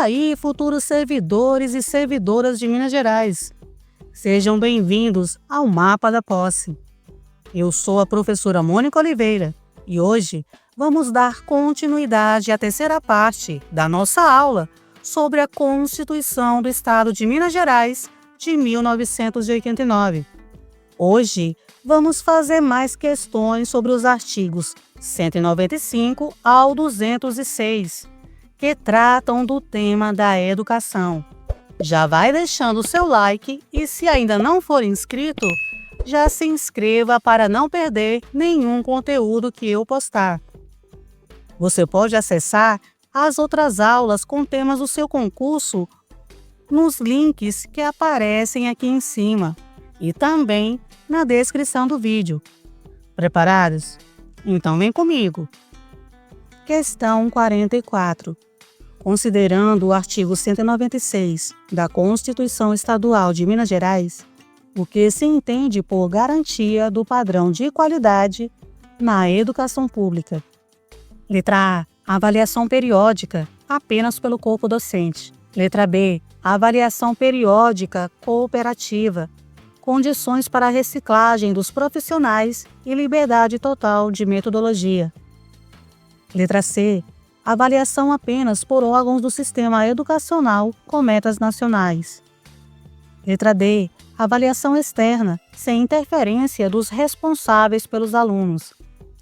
aí, futuros servidores e servidoras de Minas Gerais. Sejam bem-vindos ao Mapa da Posse. Eu sou a professora Mônica Oliveira e hoje vamos dar continuidade à terceira parte da nossa aula sobre a Constituição do Estado de Minas Gerais de 1989. Hoje vamos fazer mais questões sobre os artigos 195 ao 206, que tratam do tema da educação. Já vai deixando o seu like e, se ainda não for inscrito, já se inscreva para não perder nenhum conteúdo que eu postar. Você pode acessar as outras aulas com temas do seu concurso nos links que aparecem aqui em cima e também na descrição do vídeo. Preparados? Então vem comigo. Questão 44. Considerando o artigo 196 da Constituição Estadual de Minas Gerais, o que se entende por garantia do padrão de qualidade na educação pública? Letra A. Avaliação periódica, apenas pelo corpo docente. Letra B. Avaliação periódica cooperativa, condições para a reciclagem dos profissionais e liberdade total de metodologia. Letra C. Avaliação apenas por órgãos do sistema educacional com metas nacionais. Letra D. Avaliação externa, sem interferência dos responsáveis pelos alunos.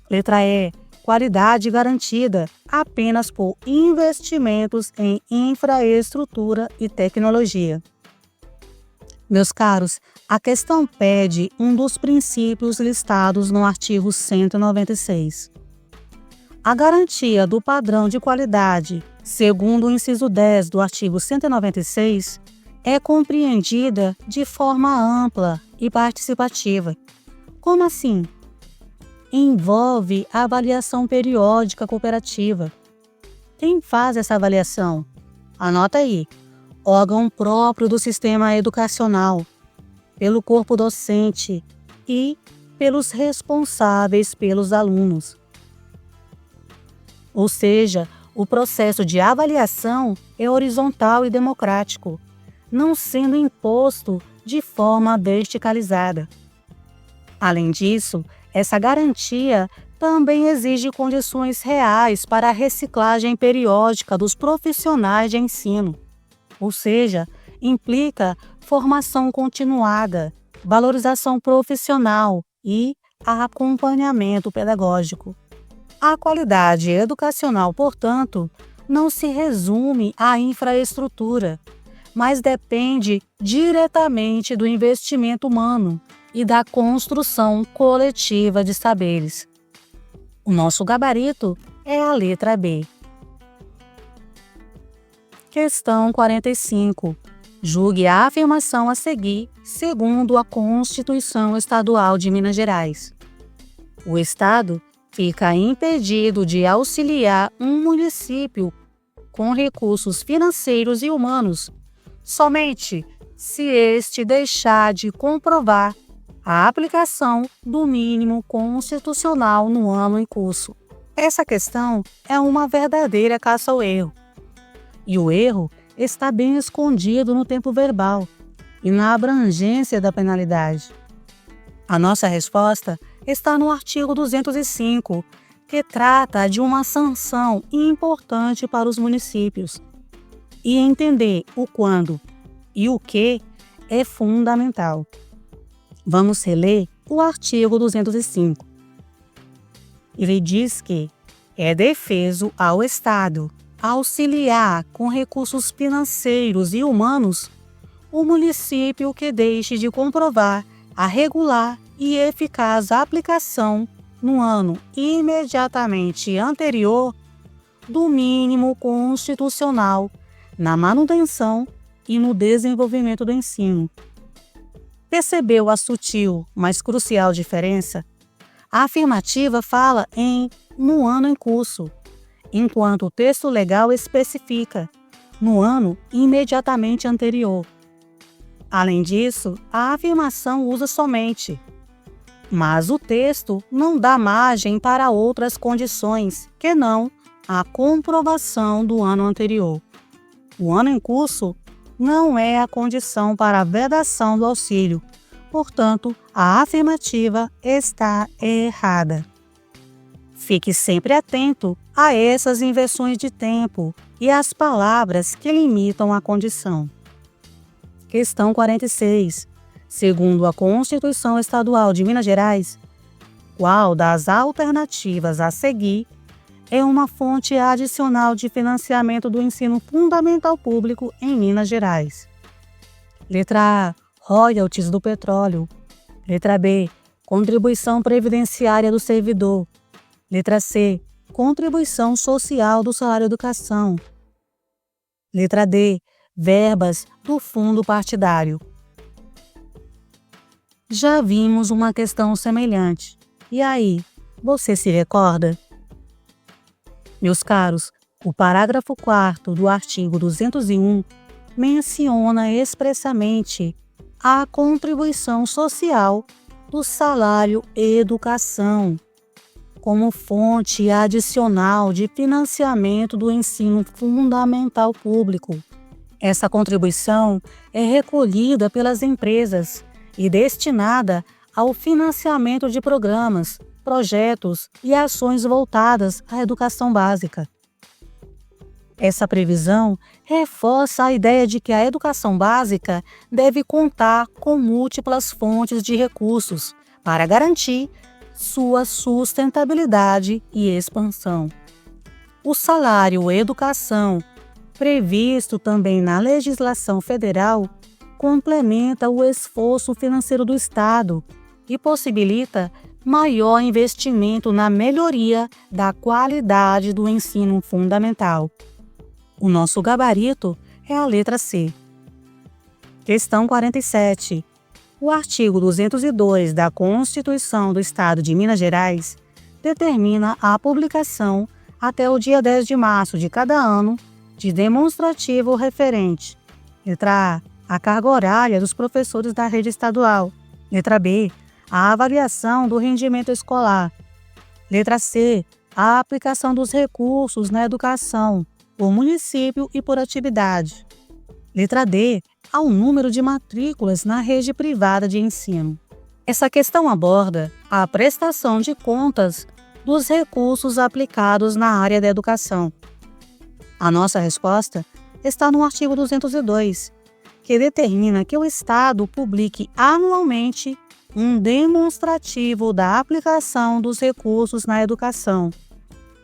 Letra E. Qualidade garantida apenas por investimentos em infraestrutura e tecnologia. Meus caros, a questão pede um dos princípios listados no artigo 196. A garantia do padrão de qualidade, segundo o inciso 10 do artigo 196, é compreendida de forma ampla e participativa. Como assim? Envolve a avaliação periódica cooperativa. Quem faz essa avaliação? Anota aí. Órgão próprio do sistema educacional, pelo corpo docente e pelos responsáveis pelos alunos. Ou seja, o processo de avaliação é horizontal e democrático, não sendo imposto de forma verticalizada. Além disso, essa garantia também exige condições reais para a reciclagem periódica dos profissionais de ensino. Ou seja, implica formação continuada, valorização profissional e acompanhamento pedagógico. A qualidade educacional, portanto, não se resume à infraestrutura, mas depende diretamente do investimento humano e da construção coletiva de saberes. O nosso gabarito é a letra B. Questão 45. Julgue a afirmação a seguir segundo a Constituição Estadual de Minas Gerais. O Estado fica impedido de auxiliar um município com recursos financeiros e humanos somente se este deixar de comprovar a aplicação do mínimo constitucional no ano em curso. Essa questão é uma verdadeira caça ao erro. E o erro está bem escondido no tempo verbal e na abrangência da penalidade. A nossa resposta está no artigo 205, que trata de uma sanção importante para os municípios. E entender o quando e o que é fundamental. Vamos reler o artigo 205. Ele diz que é defeso ao Estado auxiliar com recursos financeiros e humanos o município que deixe de comprovar a regular e eficaz aplicação no ano imediatamente anterior do mínimo constitucional na manutenção e no desenvolvimento do ensino. Percebeu a sutil, mas crucial diferença? A afirmativa fala em no ano em curso, enquanto o texto legal especifica no ano imediatamente anterior. Além disso, a afirmação usa somente, mas o texto não dá margem para outras condições que não a comprovação do ano anterior. O ano em curso não é a condição para a vedação do auxílio. Portanto, a afirmativa está errada. Fique sempre atento a essas inversões de tempo e às palavras que limitam a condição. Questão 46. Segundo a Constituição Estadual de Minas Gerais, qual das alternativas a seguir é uma fonte adicional de financiamento do ensino fundamental público em Minas Gerais? Letra A, royalties do petróleo. Letra B, contribuição previdenciária do servidor. Letra C, contribuição social do salário-educação. Letra D, verbas do fundo partidário. Já vimos uma questão semelhante. E aí, você se recorda? Meus caros, o parágrafo 4º do artigo 201 menciona expressamente a contribuição social do salário-educação como fonte adicional de financiamento do ensino fundamental público. Essa contribuição é recolhida pelas empresas e destinada ao financiamento de programas, projetos e ações voltadas à educação básica. Essa previsão reforça a ideia de que a educação básica deve contar com múltiplas fontes de recursos para garantir sua sustentabilidade e expansão. O salário-educação, previsto também na legislação federal, complementa o esforço financeiro do Estado e possibilita maior investimento na melhoria da qualidade do ensino fundamental. O nosso gabarito é a letra C. Questão 47. O artigo 202 da Constituição do Estado de Minas Gerais determina a publicação até o dia 10 de março de cada ano de demonstrativo referente. Letra A, a carga horária dos professores da rede estadual. Letra B, a avaliação do rendimento escolar. Letra C, a aplicação dos recursos na educação, por município e por atividade. Letra D, ao número de matrículas na rede privada de ensino. Essa questão aborda a prestação de contas dos recursos aplicados na área da educação. A nossa resposta está no artigo 202, que determina que o Estado publique anualmente um demonstrativo da aplicação dos recursos na educação,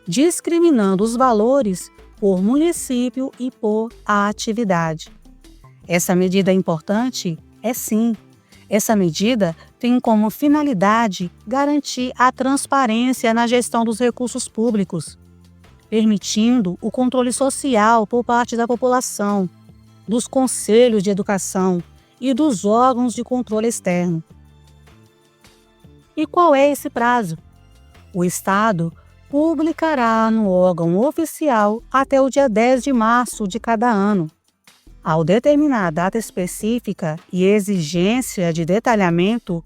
discriminando os valores por município e por atividade. Essa medida é importante? É sim. Essa medida tem como finalidade garantir a transparência na gestão dos recursos públicos, permitindo o controle social por parte da população, dos conselhos de educação e dos órgãos de controle externo. E qual é esse prazo? O Estado publicará no órgão oficial até o dia 10 de março de cada ano. Ao determinar a data específica e exigência de detalhamento,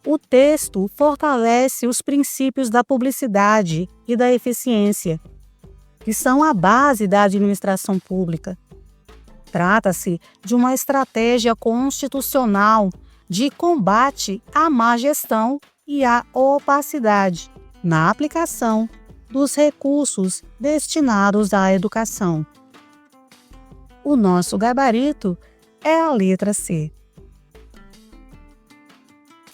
o texto fortalece os princípios da publicidade e da eficiência, que são a base da administração pública. Trata-se de uma estratégia constitucional de combate à má gestão e à opacidade na aplicação dos recursos destinados à educação. O nosso gabarito é a letra C.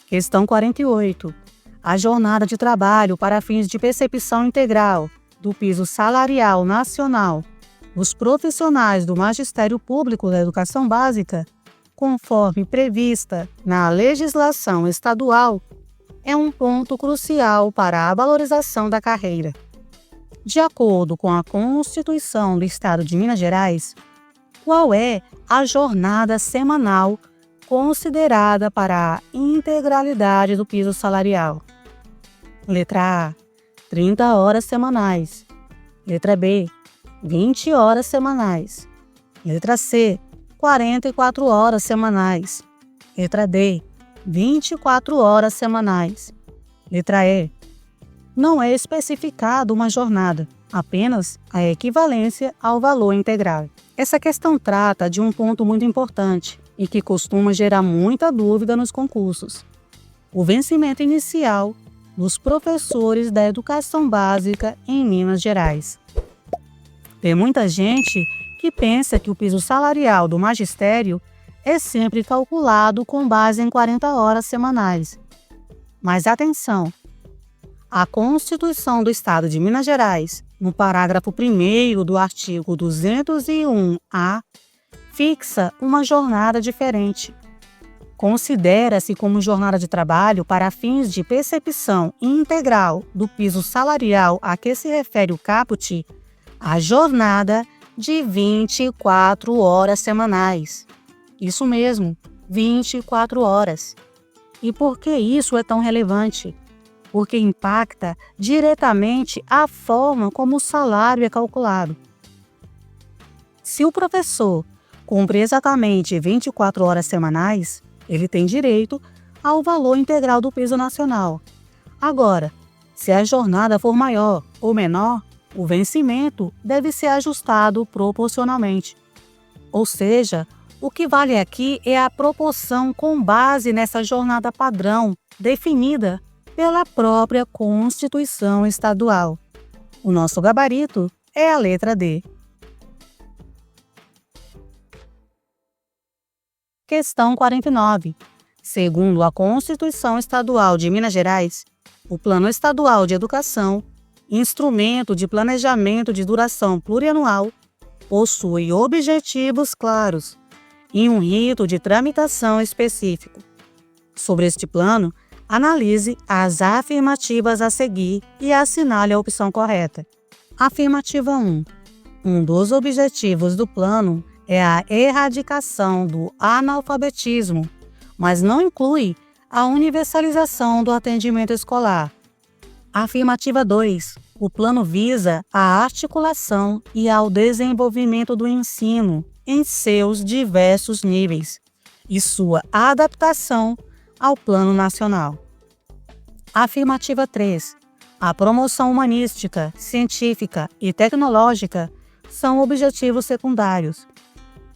Questão 48. A jornada de trabalho para fins de percepção integral do piso salarial nacional dos profissionais do Magistério Público da Educação Básica, conforme prevista na legislação estadual, é um ponto crucial para a valorização da carreira. De acordo com a Constituição do Estado de Minas Gerais, qual é a jornada semanal considerada para a integralidade do piso salarial? Letra A, 30 horas semanais. Letra B, 20 horas semanais. Letra C, 44 horas semanais. Letra D, 24 horas semanais. Letra E, não é especificado uma jornada. apenas a equivalência ao valor integral. Essa questão trata de um ponto muito importante e que costuma gerar muita dúvida nos concursos: o vencimento inicial dos professores da educação básica em Minas Gerais. Tem muita gente que pensa que o piso salarial do magistério é sempre calculado com base em 40 horas semanais. Mas atenção! A Constituição do Estado de Minas Gerais, no parágrafo 1º do artigo 201-A, fixa uma jornada diferente. Considera-se como jornada de trabalho para fins de percepção integral do piso salarial a que se refere o caput, a jornada de 24 horas semanais. Isso mesmo, 24 horas. E por que isso é tão relevante? Porque impacta diretamente a forma como o salário é calculado. Se o professor cumpre exatamente 24 horas semanais, ele tem direito ao valor integral do piso nacional. Agora, se a jornada for maior ou menor, o vencimento deve ser ajustado proporcionalmente. Ou seja, o que vale aqui é a proporção com base nessa jornada padrão definida pela própria Constituição Estadual. O nosso gabarito é a letra D. Questão 49. Segundo a Constituição Estadual de Minas Gerais, o Plano Estadual de Educação, instrumento de planejamento de duração plurianual, possui objetivos claros e um rito de tramitação específico. Sobre este plano, analise as afirmativas a seguir e assinale a opção correta. Afirmativa 1. Um dos objetivos do plano é a erradicação do analfabetismo, mas não inclui a universalização do atendimento escolar. Afirmativa 2. O plano visa a articulação e ao desenvolvimento do ensino em seus diversos níveis e sua adaptação ao Plano Nacional. Afirmativa 3. A promoção humanística, científica e tecnológica são objetivos secundários,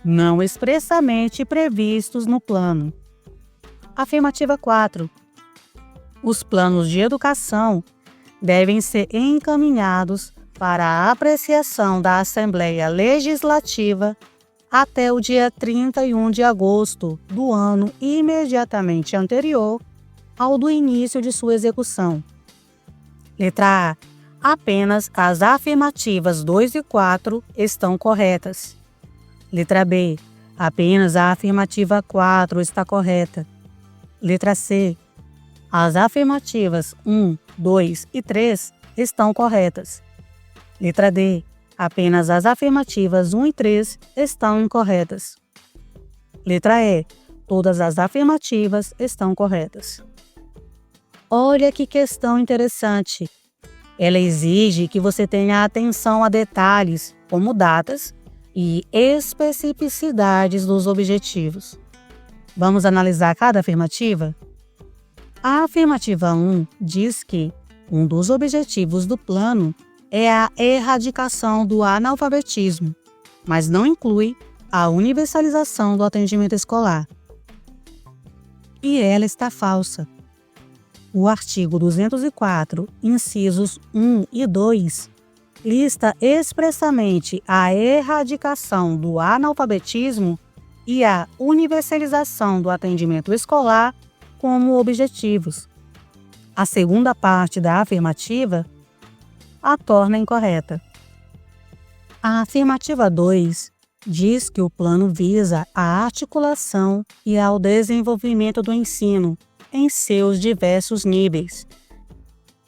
não expressamente previstos no plano. Afirmativa 4. Os planos de educação devem ser encaminhados para a apreciação da Assembleia Legislativa até o dia 31 de agosto do ano imediatamente anterior ao do início de sua execução. Letra A. Apenas as afirmativas 2 e 4 estão corretas. Letra B. Apenas a afirmativa 4 está correta. Letra C. As afirmativas 1, 2 e 3 estão corretas. Letra D. Apenas as afirmativas 1 e 3 estão incorretas. Letra E. Todas as afirmativas estão corretas. Olha que questão interessante. Ela exige que você tenha atenção a detalhes, como datas e especificidades dos objetivos. Vamos analisar cada afirmativa? A afirmativa 1 diz que um dos objetivos do plano é a erradicação do analfabetismo, mas não inclui a universalização do atendimento escolar. E ela está falsa. O artigo 204, incisos 1 e 2, lista expressamente a erradicação do analfabetismo e a universalização do atendimento escolar como objetivos. A segunda parte da afirmativa a torna incorreta. A afirmativa 2 diz que o plano visa a articulação e ao desenvolvimento do ensino em seus diversos níveis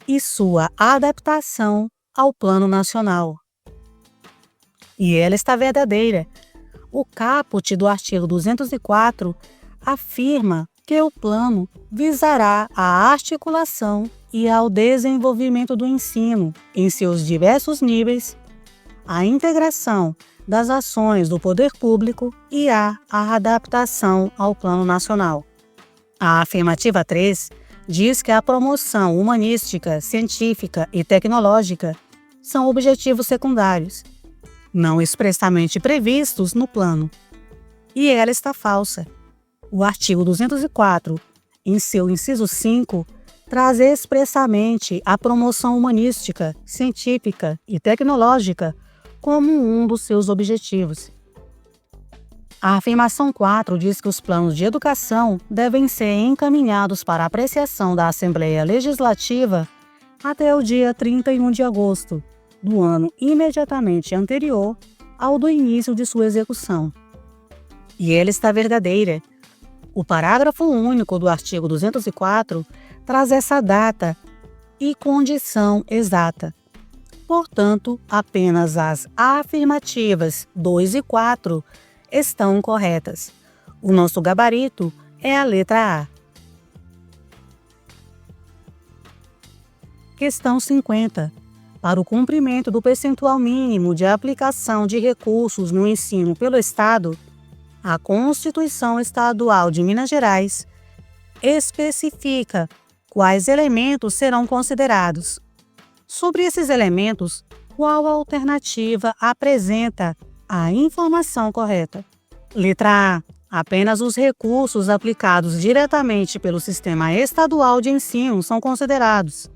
e sua adaptação ao Plano Nacional. E ela está verdadeira. O caput do artigo 204 afirma que o plano visará a articulação e ao desenvolvimento do ensino em seus diversos níveis, a integração das ações do poder público e a adaptação ao Plano Nacional. A afirmativa 3 diz que a promoção humanística, científica e tecnológica são objetivos secundários, não expressamente previstos no plano. E ela está falsa. O artigo 204, em seu inciso 5, traz expressamente a promoção humanística, científica e tecnológica como um dos seus objetivos. A afirmação 4 diz que os planos de educação devem ser encaminhados para apreciação da Assembleia Legislativa até o dia 31 de agosto do ano imediatamente anterior ao do início de sua execução. E ela está verdadeira. O parágrafo único do artigo 204 traz essa data e condição exata. Portanto, apenas as afirmativas 2 e 4 estão corretas. O nosso gabarito é a letra A. Questão 50. Para o cumprimento do percentual mínimo de aplicação de recursos no ensino pelo Estado, a Constituição Estadual de Minas Gerais especifica quais elementos serão considerados. Sobre esses elementos, qual alternativa apresenta a informação correta? Letra A. Apenas os recursos aplicados diretamente pelo Sistema Estadual de Ensino são considerados.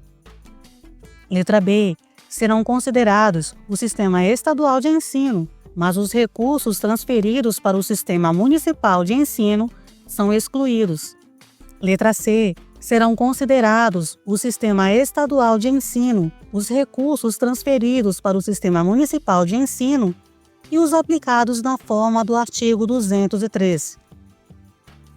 Letra B. Serão considerados o Sistema Estadual de Ensino, mas os recursos transferidos para o Sistema Municipal de Ensino são excluídos. Letra C. Serão considerados o Sistema Estadual de Ensino, os recursos transferidos para o Sistema Municipal de Ensino e os aplicados na forma do artigo 203.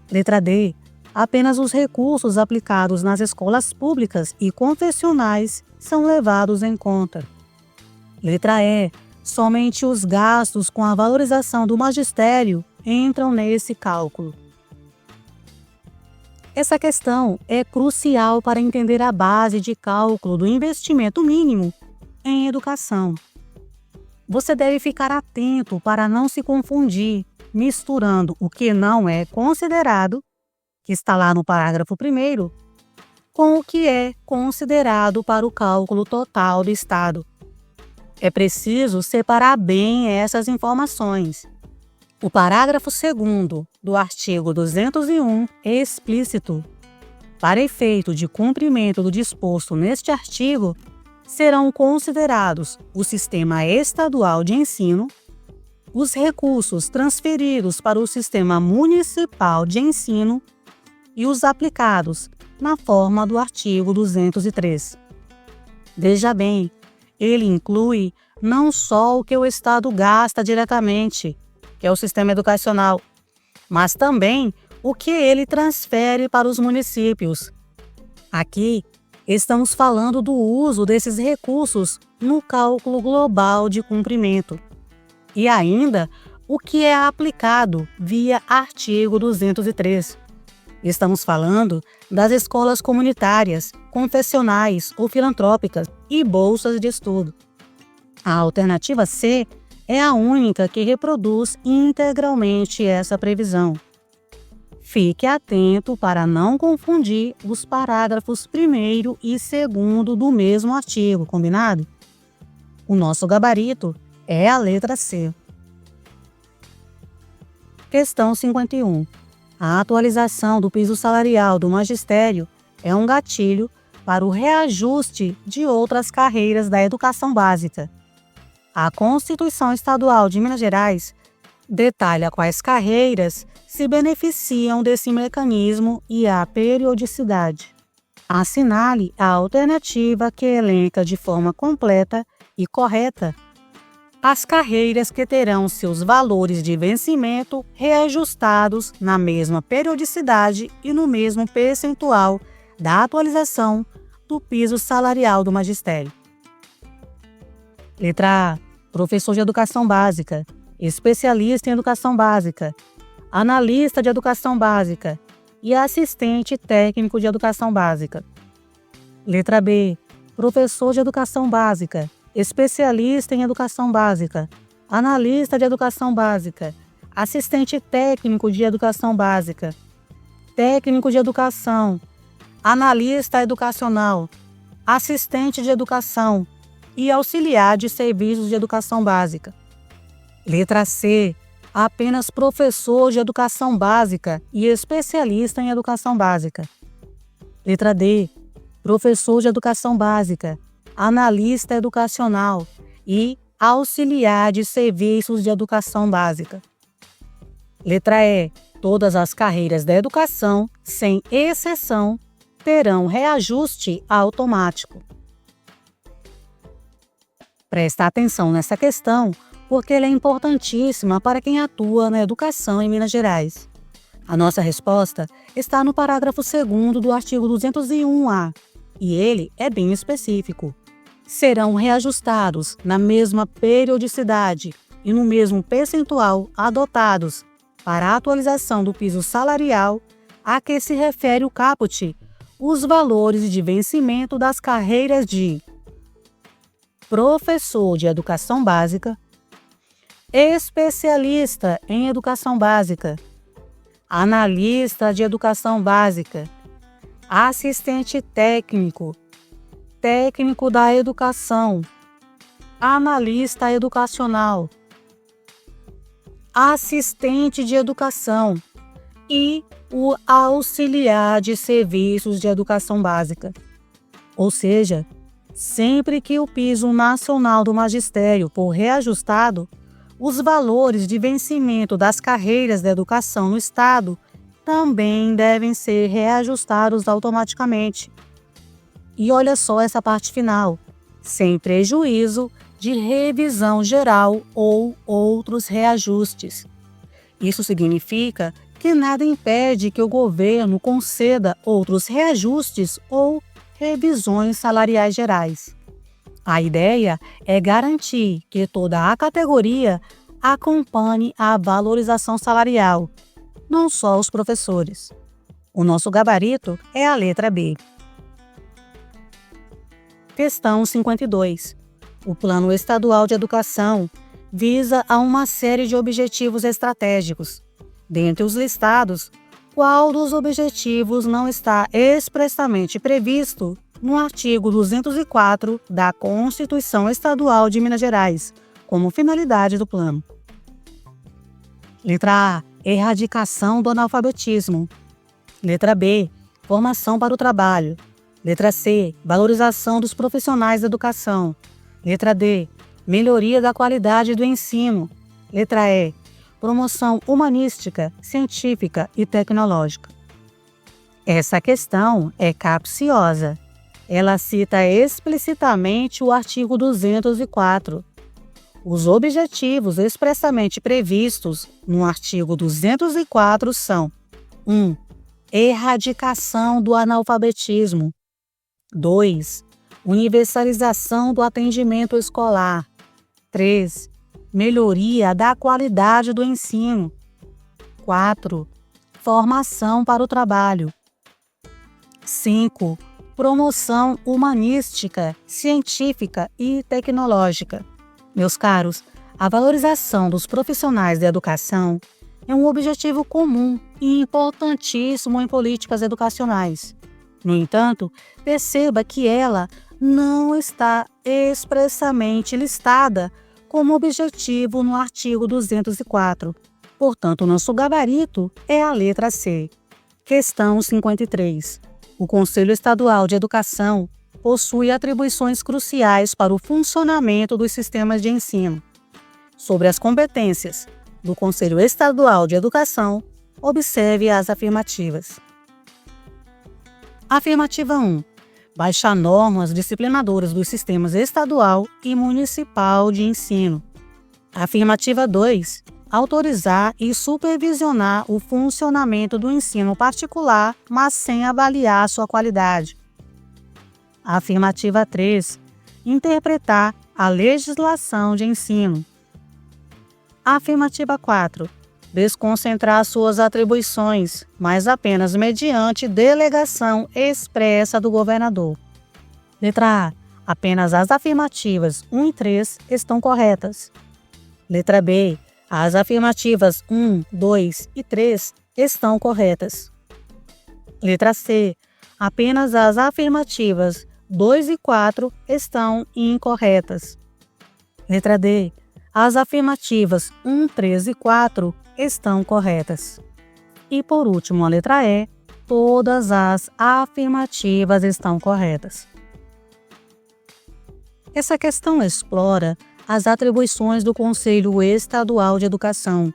Letra D. Apenas os recursos aplicados nas escolas públicas e confessionais são levados em conta. Letra E. Somente os gastos com a valorização do magistério entram nesse cálculo. Essa questão é crucial para entender a base de cálculo do investimento mínimo em educação. Você deve ficar atento para não se confundir, misturando o que não é considerado, que está lá no parágrafo 1º, com o que é considerado para o cálculo total do Estado. É preciso separar bem essas informações. O parágrafo 2º do artigo 201 é explícito. Para efeito de cumprimento do disposto neste artigo, serão considerados o Sistema Estadual de Ensino, os recursos transferidos para o Sistema Municipal de Ensino e os aplicados na forma do artigo 203. Veja bem, ele inclui não só o que o Estado gasta diretamente, que é o sistema educacional, mas também o que ele transfere para os municípios. Aqui, estamos falando do uso desses recursos no cálculo global de cumprimento. E ainda, o que é aplicado via artigo 203. Estamos falando das escolas comunitárias, confessionais ou filantrópicas e bolsas de estudo. A alternativa C é a única que reproduz integralmente essa previsão. Fique atento para não confundir os parágrafos 1º e 2º do mesmo artigo, combinado? O nosso gabarito é a letra C. Questão 51. A atualização do piso salarial do magistério é um gatilho para o reajuste de outras carreiras da educação básica. A Constituição Estadual de Minas Gerais detalha quais carreiras se beneficiam desse mecanismo e a periodicidade. Assinale a alternativa que elenca de forma completa e correta as carreiras que terão seus valores de vencimento reajustados na mesma periodicidade e no mesmo percentual da atualização do piso salarial do magistério. Letra A. Professor de educação básica, especialista em educação básica, analista de educação básica e assistente técnico de educação básica. Letra B. Professor de educação básica, especialista em educação básica, analista de educação básica, assistente técnico de educação básica, técnico de educação, analista educacional, assistente de educação, e auxiliar de serviços de educação básica. Letra C. Apenas professor de educação básica e especialista em educação básica. Letra D. Professor de educação básica, analista educacional e auxiliar de serviços de educação básica. Letra E. Todas as carreiras da educação, sem exceção, terão reajuste automático. Presta atenção nessa questão, porque ela é importantíssima para quem atua na educação em Minas Gerais. A nossa resposta está no parágrafo 2º do artigo 201-A, e ele é bem específico. Serão reajustados na mesma periodicidade e no mesmo percentual adotados para a atualização do piso salarial a que se refere o caput, os valores de vencimento das carreiras de professor de educação básica, especialista em educação básica, analista de educação básica, assistente técnico, técnico da educação, analista educacional, assistente de educação e o auxiliar de serviços de educação básica. Ou seja, sempre que o piso nacional do magistério for reajustado, os valores de vencimento das carreiras da educação no Estado também devem ser reajustados automaticamente. E olha só essa parte final, sem prejuízo de revisão geral ou outros reajustes. Isso significa que nada impede que o governo conceda outros reajustes ou revisões salariais gerais. A ideia é garantir que toda a categoria acompanhe a valorização salarial, não só os professores. O nosso gabarito é a letra B. Questão 52. O Plano Estadual de Educação visa a uma série de objetivos estratégicos. Dentre os listados, qual dos objetivos não está expressamente previsto no artigo 204 da Constituição Estadual de Minas Gerais, como finalidade do plano? Letra A. Erradicação do analfabetismo. Letra B. Formação para o trabalho. Letra C. Valorização dos profissionais da educação. Letra D. Melhoria da qualidade do ensino. Letra E. Promoção humanística, científica e tecnológica. Essa questão é capciosa. Ela cita explicitamente o artigo 204. Os objetivos expressamente previstos no artigo 204 são: 1. Erradicação do analfabetismo. 2. Universalização do atendimento escolar. 3. Melhoria da qualidade do ensino. 4. Formação para o trabalho. 5. Promoção humanística, científica e tecnológica. Meus caros, a valorização dos profissionais da educação é um objetivo comum e importantíssimo em políticas educacionais. No entanto, perceba que ela não está expressamente listada como objetivo no artigo 204. Portanto, nosso gabarito é a letra C. Questão 53. O Conselho Estadual de Educação possui atribuições cruciais para o funcionamento dos sistemas de ensino. Sobre as competências do Conselho Estadual de Educação, observe as afirmativas. Afirmativa 1. Baixar normas disciplinadoras dos sistemas estadual e municipal de ensino. Afirmativa 2. Autorizar e supervisionar o funcionamento do ensino particular, mas sem avaliar sua qualidade. Afirmativa 3. Interpretar a legislação de ensino. Afirmativa 4. Desconcentrar suas atribuições, mas apenas mediante delegação expressa do governador. Letra A. Apenas as afirmativas 1 e 3 estão corretas. Letra B. As afirmativas 1, 2 e 3 estão corretas. Letra C. Apenas as afirmativas 2 e 4 estão incorretas. Letra D. As afirmativas 1, 3 e 4 estão corretas. E por último, a letra E. Todas as afirmativas estão corretas. Essa questão explora as atribuições do Conselho Estadual de Educação,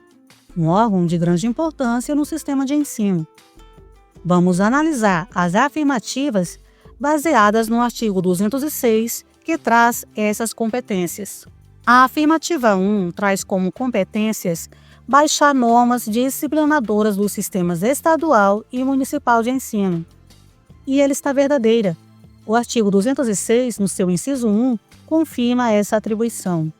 um órgão de grande importância no sistema de ensino. Vamos analisar as afirmativas baseadas no artigo 206, que traz essas competências. A afirmativa 1 traz como competências baixar normas disciplinadoras dos sistemas estadual e municipal de ensino. E ela está verdadeira. O artigo 206, no seu inciso 1, confirma essa atribuição.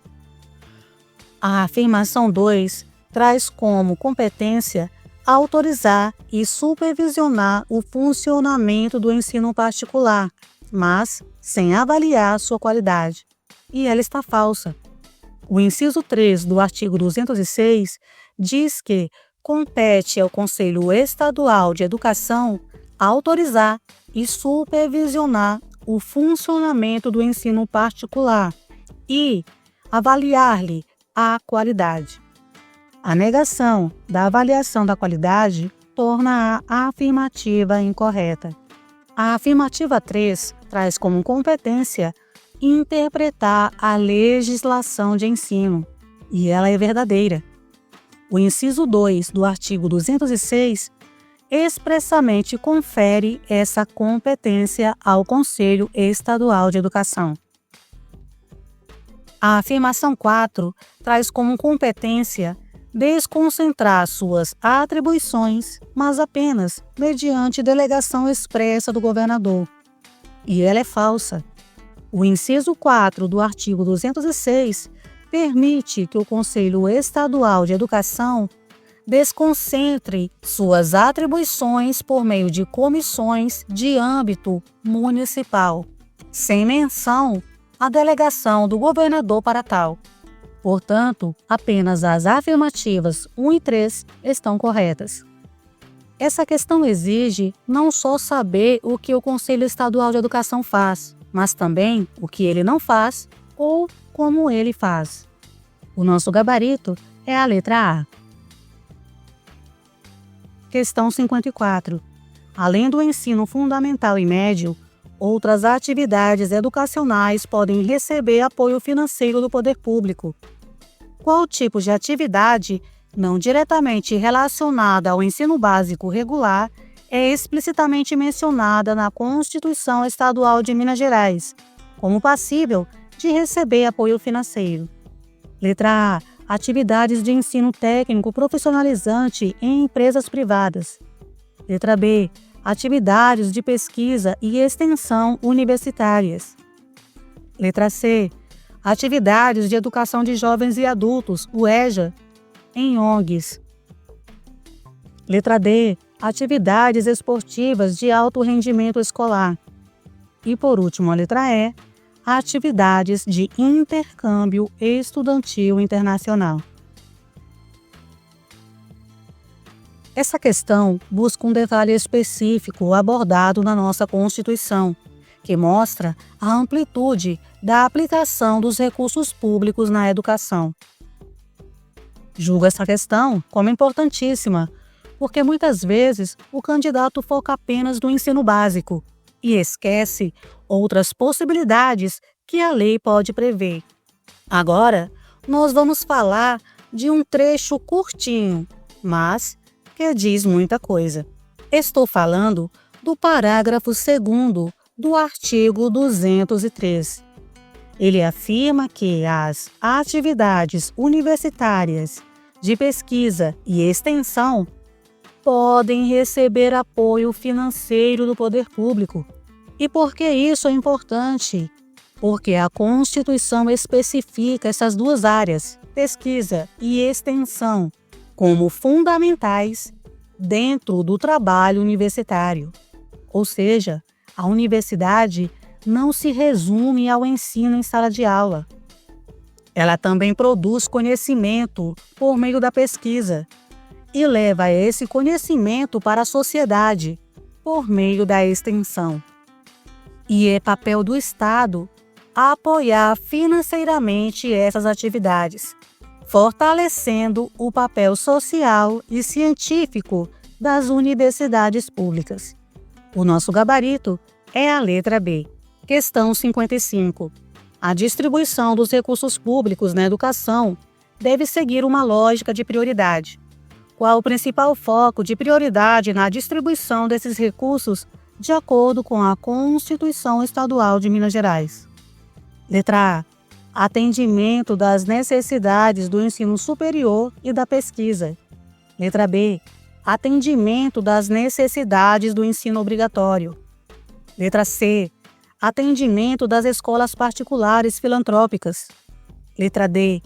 A afirmação 2 traz como competência autorizar e supervisionar o funcionamento do ensino particular, mas sem avaliar sua qualidade. E ela está falsa. O inciso 3 do artigo 206 diz que compete ao Conselho Estadual de Educação autorizar e supervisionar o funcionamento do ensino particular e avaliar-lhe a qualidade. A negação da avaliação da qualidade torna a afirmativa incorreta. A afirmativa 3 traz como competência interpretar a legislação de ensino, e ela é verdadeira. O inciso 2 do artigo 206 expressamente confere essa competência ao Conselho Estadual de Educação. A afirmação 4 traz como competência desconcentrar suas atribuições, mas apenas mediante delegação expressa do governador. E ela é falsa. O inciso 4 do artigo 206 permite que o Conselho Estadual de Educação desconcentre suas atribuições por meio de comissões de âmbito municipal, sem menção à delegação do governador para tal. Portanto, apenas as afirmativas 1 e 3 estão corretas. Essa questão exige não só saber o que o Conselho Estadual de Educação faz, mas também o que ele não faz ou como ele faz. O nosso gabarito é a letra A. Questão 54. Além do ensino fundamental e médio, outras atividades educacionais podem receber apoio financeiro do poder público. Qual tipo de atividade, não diretamente relacionada ao ensino básico regular, é explicitamente mencionada na Constituição Estadual de Minas Gerais, como passível de receber apoio financeiro? Letra A. Atividades de ensino técnico profissionalizante em empresas privadas. Letra B. Atividades de pesquisa e extensão universitárias. Letra C. Atividades de educação de jovens e adultos, o EJA, em ONGs. Letra D. Atividades esportivas de alto rendimento escolar. E por último, a letra E. Atividades de intercâmbio estudantil internacional. Essa questão busca um detalhe específico abordado na nossa Constituição, que mostra a amplitude da aplicação dos recursos públicos na educação. Julgo essa questão como importantíssima, porque muitas vezes o candidato foca apenas no ensino básico e esquece outras possibilidades que a lei pode prever. Agora, nós vamos falar de um trecho curtinho, mas que diz muita coisa. Estou falando do parágrafo 2º do artigo 203. Ele afirma que as atividades universitárias de pesquisa e extensão podem receber apoio financeiro do poder público. E por que isso é importante? Porque a Constituição especifica essas duas áreas, pesquisa e extensão, como fundamentais dentro do trabalho universitário. Ou seja, a universidade não se resume ao ensino em sala de aula. Ela também produz conhecimento por meio da pesquisa e leva esse conhecimento para a sociedade por meio da extensão. e é papel do Estado apoiar financeiramente essas atividades, fortalecendo o papel social e científico das universidades públicas. O nosso gabarito é a letra B. Questão 55. A distribuição dos recursos públicos na educação deve seguir uma lógica de prioridade. Qual o principal foco de prioridade na distribuição desses recursos de acordo com a Constituição Estadual de Minas Gerais? Letra A. Atendimento das necessidades do ensino superior e da pesquisa. Letra B. Atendimento das necessidades do ensino obrigatório. Letra C. Atendimento das escolas particulares filantrópicas. Letra D.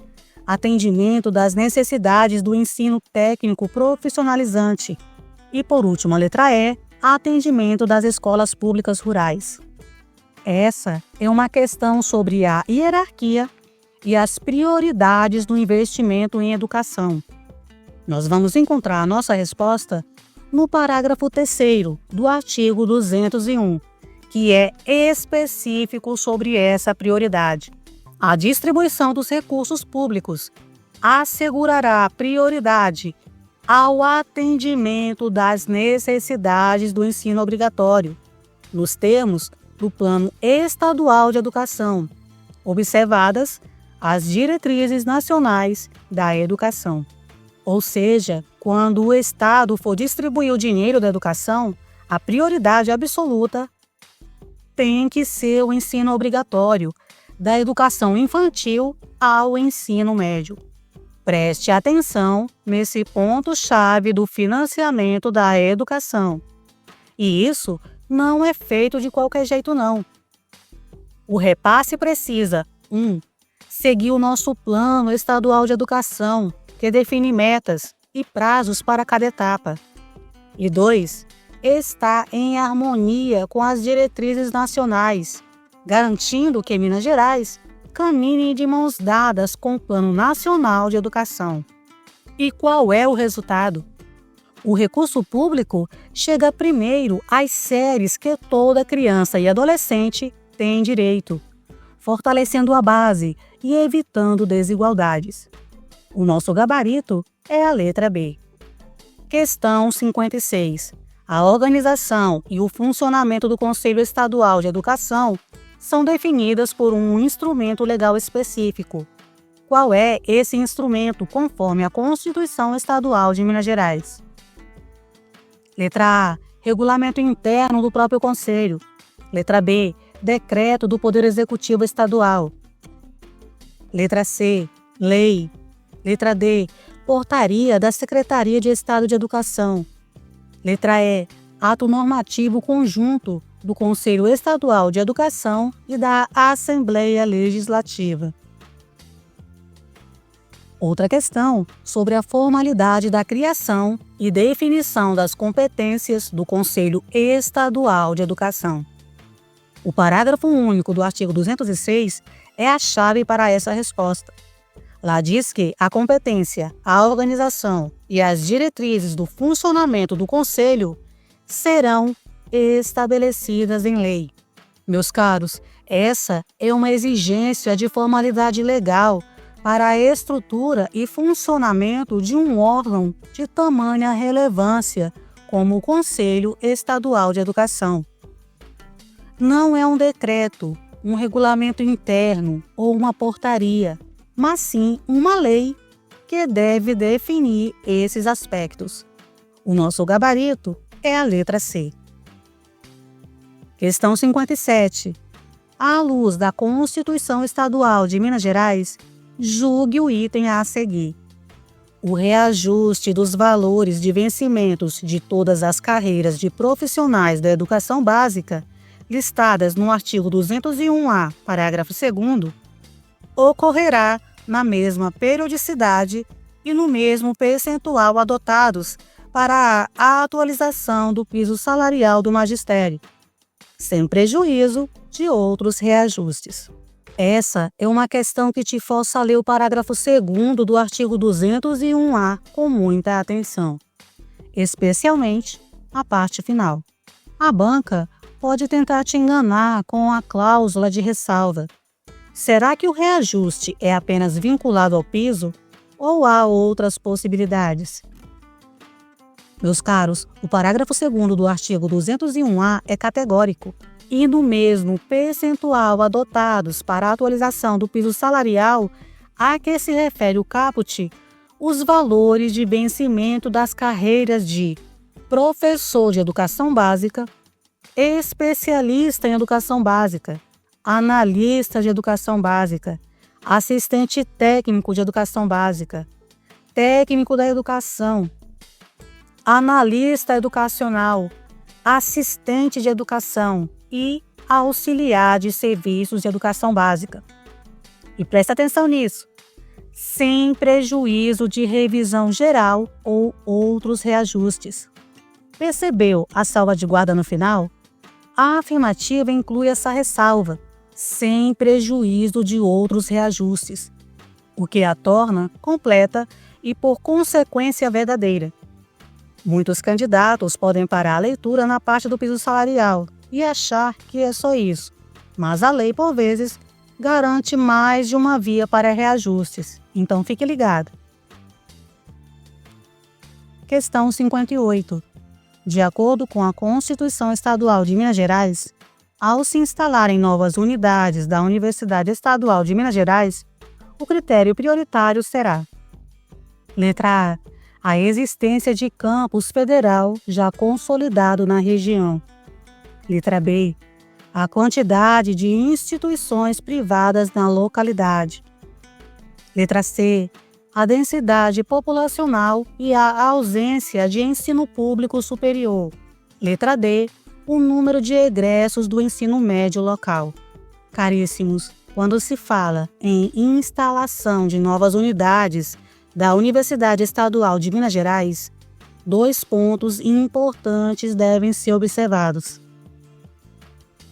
Atendimento das necessidades do ensino técnico profissionalizante. E, por último, a letra E. Atendimento das escolas públicas rurais. Essa é uma questão sobre a hierarquia e as prioridades do investimento em educação. Nós vamos encontrar a nossa resposta no parágrafo 3º do artigo 201, que é específico sobre essa prioridade. A distribuição dos recursos públicos assegurará prioridade ao atendimento das necessidades do ensino obrigatório, nos termos do Plano Estadual de Educação, observadas as diretrizes nacionais da educação. Ou seja, quando o Estado for distribuir o dinheiro da educação, a prioridade absoluta tem que ser o ensino obrigatório, da educação infantil ao ensino médio. Preste atenção nesse ponto-chave do financiamento da educação. E isso não é feito de qualquer jeito, não. O repasse precisa 1. Seguir o nosso Plano Estadual de Educação, que define metas e prazos para cada etapa. E 2. Estar em harmonia com as diretrizes nacionais, garantindo que Minas Gerais caminhe de mãos dadas com o Plano Nacional de Educação. E qual é o resultado? O recurso público chega primeiro às séries que toda criança e adolescente tem direito, fortalecendo a base e evitando desigualdades. O nosso gabarito é a letra B. Questão 56. A organização e o funcionamento do Conselho Estadual de Educação são definidas por um instrumento legal específico. Qual é esse instrumento conforme a Constituição Estadual de Minas Gerais? Letra A. Regulamento interno do próprio Conselho. Letra B. Decreto do Poder Executivo Estadual. Letra C. Lei. Letra D. Portaria da Secretaria de Estado de Educação. Letra E. Ato normativo conjunto do Conselho Estadual de Educação e da Assembleia Legislativa. Outra questão sobre a formalidade da criação e definição das competências do Conselho Estadual de Educação. O parágrafo único do artigo 206 é a chave para essa resposta. Lá diz que a competência, a organização e as diretrizes do funcionamento do Conselho serão estabelecidas em lei. Meus caros, essa é uma exigência de formalidade legal para a estrutura e funcionamento de um órgão de tamanha relevância como o Conselho Estadual de Educação. Não é um decreto, um regulamento interno ou uma portaria, mas sim uma lei que deve definir esses aspectos. O nosso gabarito é a letra C. Questão 57. À luz da Constituição Estadual de Minas Gerais, julgue o item a seguir. O reajuste dos valores de vencimentos de todas as carreiras de profissionais da educação básica, listadas no artigo 201-A, parágrafo 2º, ocorrerá na mesma periodicidade e no mesmo percentual adotados para a atualização do piso salarial do magistério, sem prejuízo de outros reajustes. Essa é uma questão que te força a ler o parágrafo 2º do artigo 201-A com muita atenção, especialmente a parte final. A banca pode tentar te enganar com a cláusula de ressalva. Será que o reajuste é apenas vinculado ao piso ou há outras possibilidades? Meus caros, o parágrafo 2º do artigo 201-A é categórico e no mesmo percentual adotados para a atualização do piso salarial a que se refere o caput, os valores de vencimento das carreiras de professor de educação básica, especialista em educação básica, analista de educação básica, assistente técnico de educação básica, técnico da educação, analista educacional, assistente de educação e auxiliar de serviços de educação básica. E presta atenção nisso, sem prejuízo de revisão geral ou outros reajustes. Percebeu a salva de guarda no final? A afirmativa inclui essa ressalva, sem prejuízo de outros reajustes, o que a torna completa e, por consequência, verdadeira. Muitos candidatos podem parar a leitura na parte do piso salarial e achar que é só isso, mas a lei, por vezes, garante mais de uma via para reajustes, então fique ligado. Questão 58. De acordo com a Constituição Estadual de Minas Gerais, ao se instalarem novas unidades da Universidade Estadual de Minas Gerais, o critério prioritário será: letra A, a existência de campus federal já consolidado na região. Letra B, a quantidade de instituições privadas na localidade. Letra C, a densidade populacional e a ausência de ensino público superior. Letra D, o número de egressos do ensino médio local. Caríssimos, quando se fala em instalação de novas unidades da Universidade Estadual de Minas Gerais, 2 pontos importantes devem ser observados.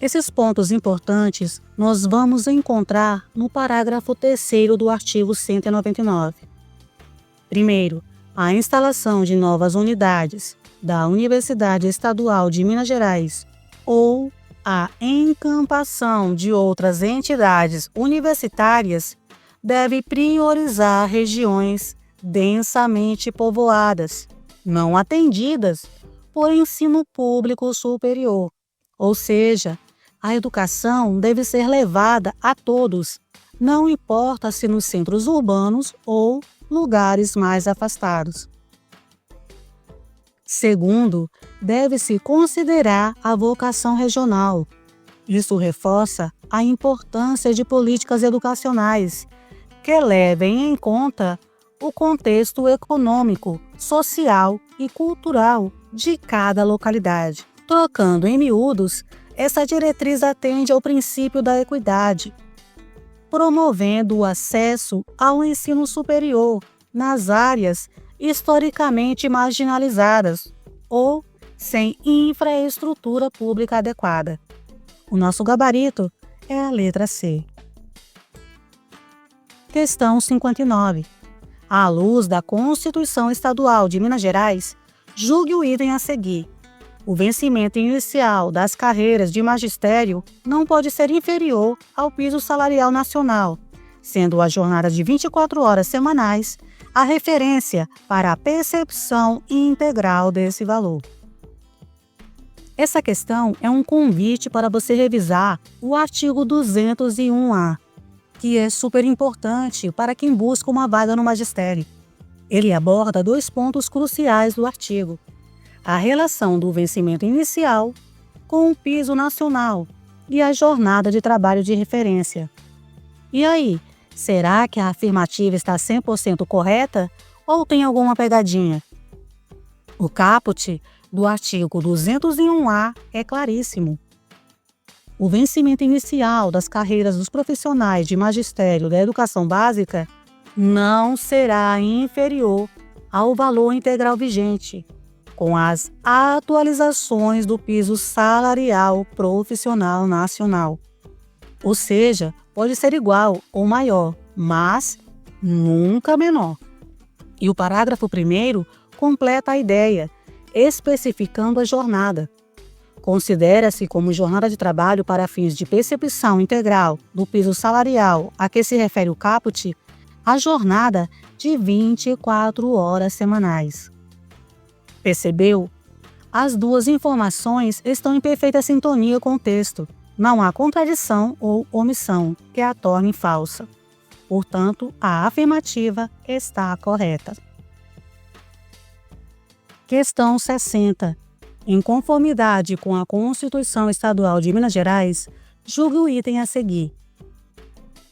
Esses pontos importantes nós vamos encontrar no parágrafo 3º do artigo 199. Primeiro, a instalação de novas unidades da Universidade Estadual de Minas Gerais ou a encampação de outras entidades universitárias deve priorizar regiões densamente povoadas, não atendidas por ensino público superior, ou seja, a educação deve ser levada a todos, não importa se nos centros urbanos ou lugares mais afastados. Segundo, deve-se considerar a vocação regional. Isso reforça a importância de políticas educacionais que levem em conta o contexto econômico, social e cultural de cada localidade. Trocando em miúdos, essa diretriz atende ao princípio da equidade, promovendo o acesso ao ensino superior nas áreas historicamente marginalizadas ou sem infraestrutura pública adequada. O nosso gabarito é a letra C. Questão 59. À luz da Constituição Estadual de Minas Gerais, julgue o item a seguir. O vencimento inicial das carreiras de magistério não pode ser inferior ao piso salarial nacional, sendo a jornada de 24 horas semanais a referência para a percepção integral desse valor. Essa questão é um convite para você revisar o artigo 201-A, que é super importante para quem busca uma vaga no magistério. Ele aborda 2 pontos cruciais do artigo: a relação do vencimento inicial com o piso nacional e a jornada de trabalho de referência. E aí, será que a afirmativa está 100% correta ou tem alguma pegadinha? O caput do artigo 201-A é claríssimo. O vencimento inicial das carreiras dos profissionais de magistério da educação básica não será inferior ao valor integral vigente, com as atualizações do piso salarial profissional nacional. Ou seja, pode ser igual ou maior, mas nunca menor. E o parágrafo 1º completa a ideia, especificando a jornada. Considera-se como jornada de trabalho para fins de percepção integral do piso salarial a que se refere o caput, a jornada de 24 horas semanais. Percebeu? As duas informações estão em perfeita sintonia com o texto. Não há contradição ou omissão que a torne falsa. Portanto, a afirmativa está correta. Questão 60. Em conformidade com a Constituição Estadual de Minas Gerais, julgue o item a seguir.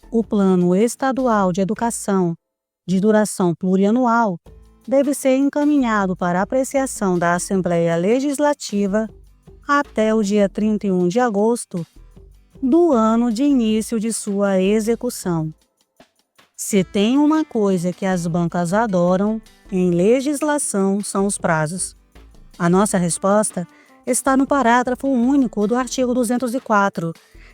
O Plano Estadual de Educação, de duração plurianual, deve ser encaminhado para apreciação da Assembleia Legislativa até o dia 31 de agosto do ano de início de sua execução. Se tem uma coisa que as bancas adoram em legislação, são os prazos. A nossa resposta está no parágrafo único do artigo 204,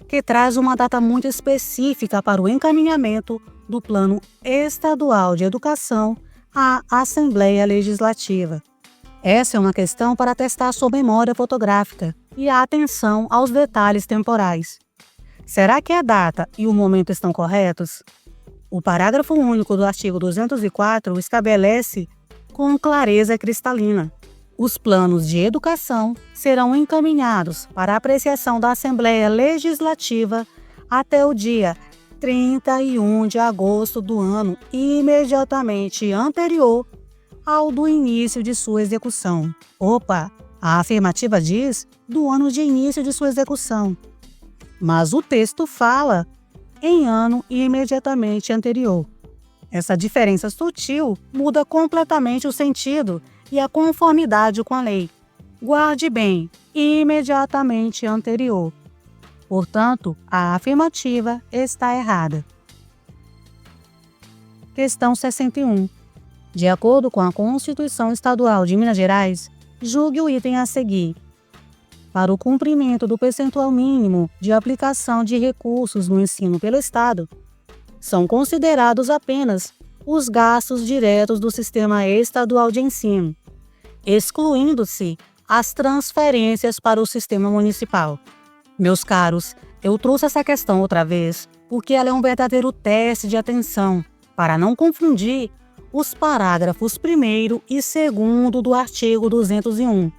que traz uma data muito específica para o encaminhamento do Plano Estadual de Educação à Assembleia Legislativa. Essa é uma questão para testar sua memória fotográfica e a atenção aos detalhes temporais. Será que a data e o momento estão corretos? O parágrafo único do artigo 204 estabelece com clareza cristalina: os planos de educação serão encaminhados para apreciação da Assembleia Legislativa até o dia 31 de agosto do ano imediatamente anterior ao do início de sua execução. Opa, a afirmativa diz do ano de início de sua execução, mas o texto fala em ano imediatamente anterior. Essa diferença sutil muda completamente o sentido e a conformidade com a lei. Guarde bem, imediatamente anterior. Portanto, a afirmativa está errada. Questão 61. De acordo com a Constituição Estadual de Minas Gerais, julgue o item a seguir. Para o cumprimento do percentual mínimo de aplicação de recursos no ensino pelo Estado, são considerados apenas os gastos diretos do Sistema Estadual de Ensino, excluindo-se as transferências para o Sistema Municipal. Meus caros, eu trouxe essa questão outra vez porque ela é um verdadeiro teste de atenção para não confundir os parágrafos 1º e 2º do artigo 201.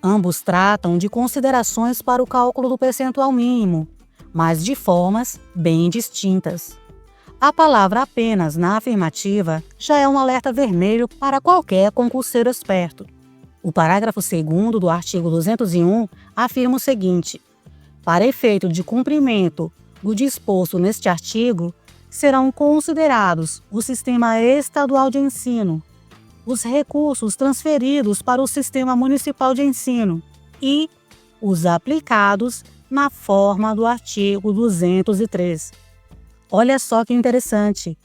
Ambos tratam de considerações para o cálculo do percentual mínimo, mas de formas bem distintas. A palavra apenas na afirmativa já é um alerta vermelho para qualquer concurseiro esperto. O parágrafo 2º do artigo 201 afirma o seguinte: para efeito de cumprimento do disposto neste artigo, serão considerados o Sistema Estadual de Ensino, os recursos transferidos para o Sistema Municipal de Ensino e os aplicados na forma do artigo 203. Olha só que interessante.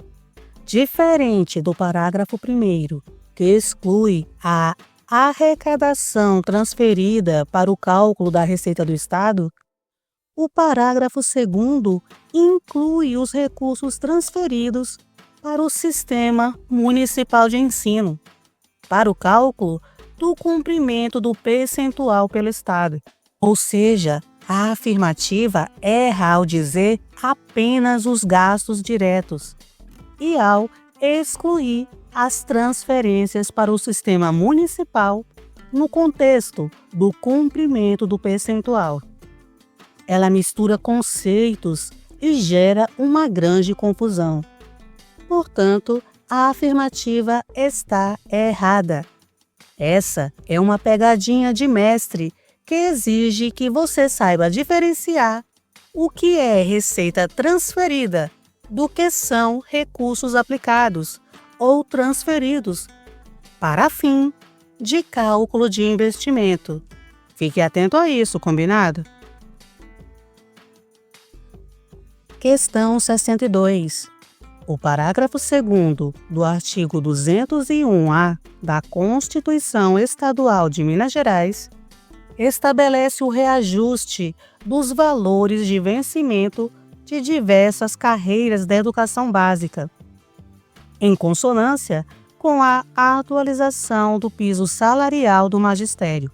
Diferente do parágrafo 1º, que exclui a arrecadação transferida para o cálculo da receita do Estado, o parágrafo 2º inclui os recursos transferidos para o Sistema Municipal de Ensino, para o cálculo do cumprimento do percentual pelo Estado. Ou seja, a afirmativa erra ao dizer apenas os gastos diretos e ao excluir as transferências para o Sistema Municipal no contexto do cumprimento do percentual. Ela mistura conceitos e gera uma grande confusão. Portanto, a afirmativa está errada. Essa é uma pegadinha de mestre que exige que você saiba diferenciar o que é receita transferida do que são recursos aplicados ou transferidos para fim de cálculo de investimento. Fique atento a isso, combinado? Questão 62. O parágrafo 2º do artigo 201-A da Constituição Estadual de Minas Gerais estabelece o reajuste dos valores de vencimento de diversas carreiras da educação básica, em consonância com a atualização do piso salarial do magistério.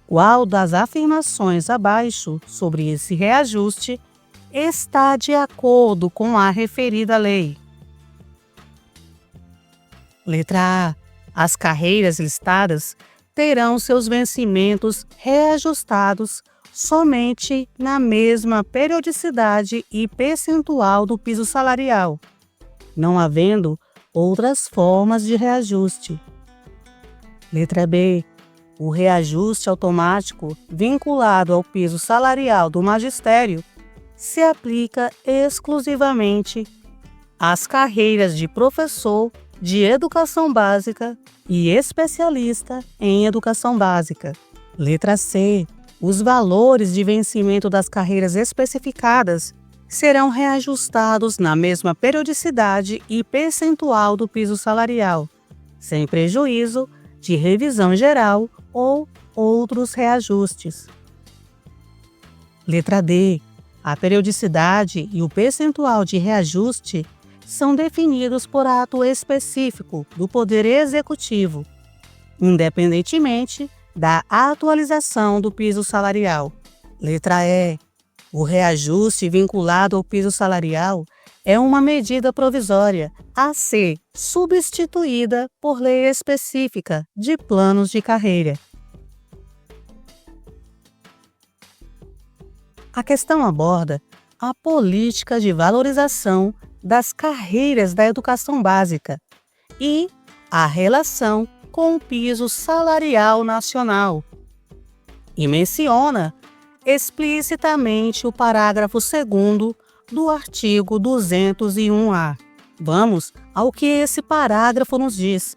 Qual das afirmações abaixo sobre esse reajuste está de acordo com a referida lei? Letra A. As carreiras listadas terão seus vencimentos reajustados somente na mesma periodicidade e percentual do piso salarial, não havendo outras formas de reajuste. Letra B. O reajuste automático vinculado ao piso salarial do magistério se aplica exclusivamente às carreiras de professor de educação básica e especialista em educação básica. Letra C. Os valores de vencimento das carreiras especificadas serão reajustados na mesma periodicidade e percentual do piso salarial, sem prejuízo de revisão geral ou outros reajustes. Letra D. A periodicidade e o percentual de reajuste são definidos por ato específico do Poder Executivo, independentemente da atualização do piso salarial. Letra E. O reajuste vinculado ao piso salarial é uma medida provisória a ser substituída por lei específica de planos de carreira. A questão aborda a política de valorização das carreiras da educação básica e a relação com o piso salarial nacional, e menciona explicitamente o parágrafo 2º do artigo 201-A. Vamos ao que esse parágrafo nos diz.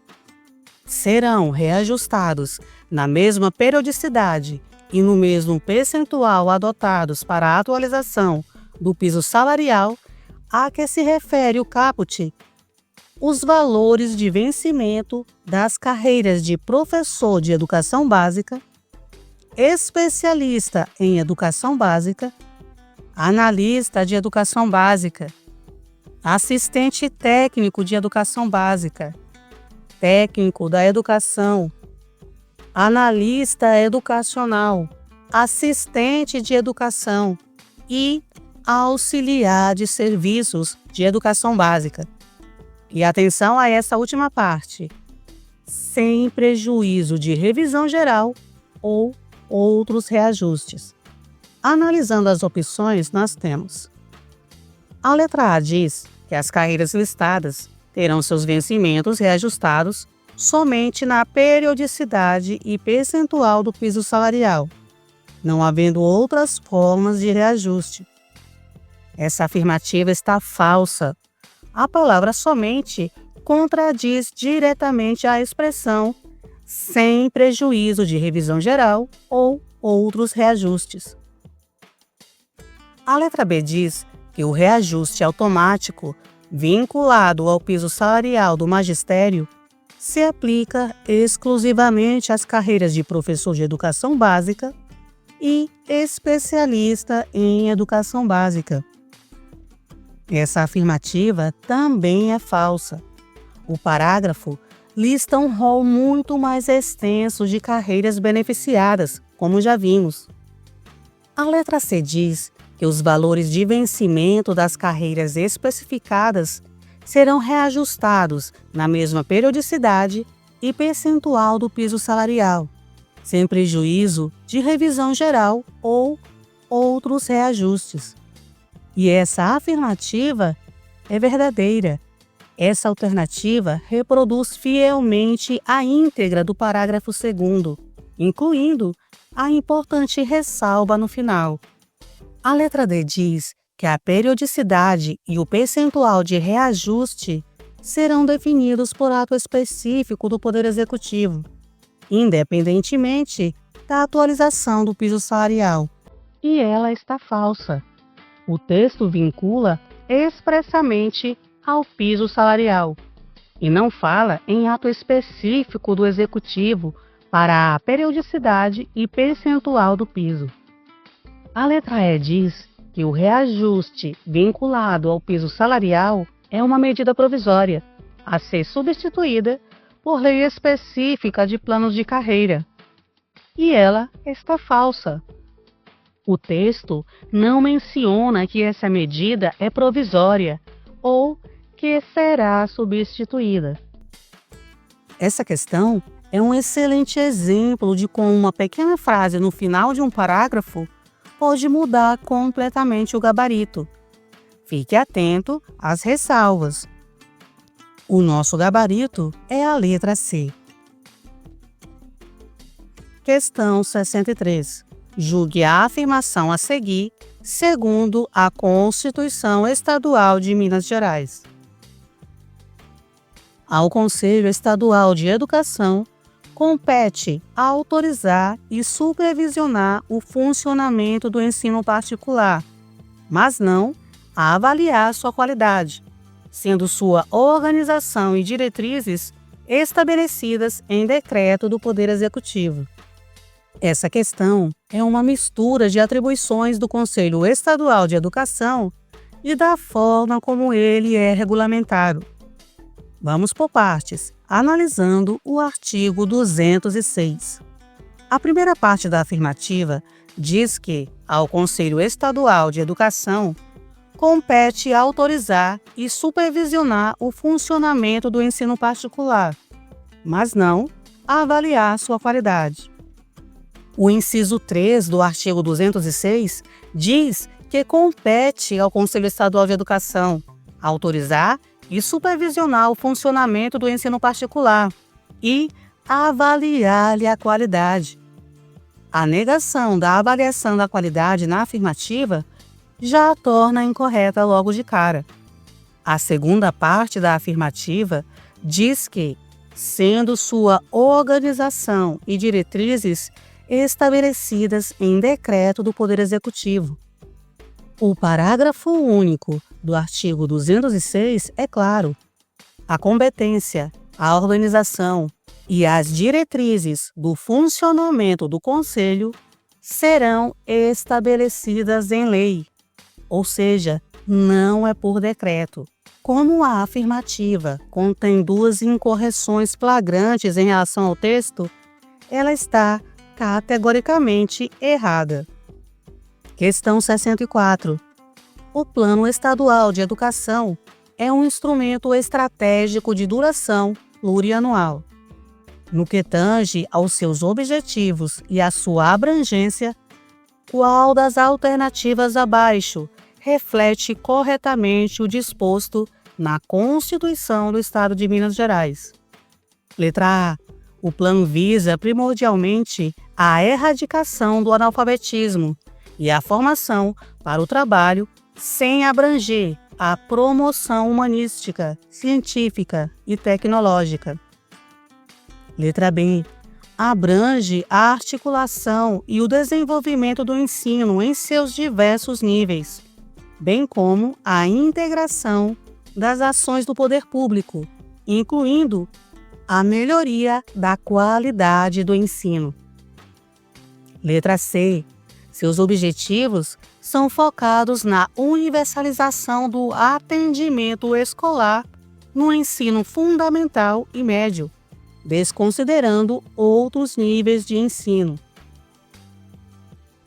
Serão reajustados na mesma periodicidade e no mesmo percentual adotados para a atualização do piso salarial a que se refere o caput, os valores de vencimento das carreiras de professor de educação básica, especialista em educação básica, analista de educação básica, assistente técnico de educação básica, técnico da educação, analista educacional, assistente de educação e auxiliar de serviços de educação básica. E atenção a essa última parte, sem prejuízo de revisão geral ou outros reajustes. Analisando as opções, nós temos: a letra A diz que as carreiras listadas terão seus vencimentos reajustados somente na periodicidade e percentual do piso salarial, não havendo outras formas de reajuste. Essa afirmativa está falsa. A palavra somente contradiz diretamente a expressão sem prejuízo de revisão geral ou outros reajustes. A letra B diz que o reajuste automático vinculado ao piso salarial do magistério se aplica exclusivamente às carreiras de professor de educação básica e especialista em educação básica. Essa afirmativa também é falsa. O parágrafo lista um rol muito mais extenso de carreiras beneficiadas, como já vimos. A letra C diz que os valores de vencimento das carreiras especificadas serão reajustados na mesma periodicidade e percentual do piso salarial, sem prejuízo de revisão geral ou outros reajustes. E essa afirmativa é verdadeira. Essa alternativa reproduz fielmente a íntegra do parágrafo 2º, incluindo a importante ressalva no final. A letra D diz que a periodicidade e o percentual de reajuste serão definidos por ato específico do Poder Executivo, independentemente da atualização do piso salarial. E ela está falsa. O texto vincula expressamente ao piso salarial e não fala em ato específico do Executivo para a periodicidade e percentual do piso. A letra E diz que o reajuste vinculado ao piso salarial é uma medida provisória a ser substituída por lei específica de planos de carreira. e ela está falsa. O texto não menciona que essa medida é provisória ou que será substituída. Essa questão é um excelente exemplo de como uma pequena frase no final de um parágrafo pode mudar completamente o gabarito. Fique atento às ressalvas. O nosso gabarito é a letra C. Questão 63. Julgue a afirmação a seguir, segundo a Constituição Estadual de Minas Gerais. Ao Conselho Estadual de Educação, compete autorizar e supervisionar o funcionamento do ensino particular, mas não a avaliar sua qualidade, sendo sua organização e diretrizes estabelecidas em decreto do Poder Executivo. Essa questão é uma mistura de atribuições do Conselho Estadual de Educação e da forma como ele é regulamentado. Vamos por partes, analisando o artigo 206. A primeira parte da afirmativa diz que, ao Conselho Estadual de Educação, compete autorizar e supervisionar o funcionamento do ensino particular, mas não avaliar sua qualidade. O inciso 3 do artigo 206 diz que compete ao Conselho Estadual de Educação autorizar e supervisionar o funcionamento do ensino particular e avaliar-lhe a qualidade. A negação da avaliação da qualidade na afirmativa já a torna incorreta logo de cara. A segunda parte da afirmativa diz que, sendo sua organização e diretrizes estabelecidas em decreto do Poder Executivo. O parágrafo único do artigo 206 é claro. A competência, a organização e as diretrizes do funcionamento do Conselho serão estabelecidas em lei, ou seja, não é por decreto. Como a afirmativa contém duas incorreções flagrantes em relação ao texto, ela está categoricamente errada. Questão 64. O Plano Estadual de Educação é um instrumento estratégico de duração plurianual. No que tange aos seus objetivos e à sua abrangência, qual das alternativas abaixo reflete corretamente o disposto na Constituição do Estado de Minas Gerais? Letra A. O plano visa primordialmente a erradicação do analfabetismo e a formação para o trabalho sem abranger a promoção humanística, científica e tecnológica. Letra B. Abrange a articulação e o desenvolvimento do ensino em seus diversos níveis, bem como a integração das ações do poder público, incluindo a melhoria da qualidade do ensino. Letra C. Seus objetivos são focados na universalização do atendimento escolar no ensino fundamental e médio, desconsiderando outros níveis de ensino.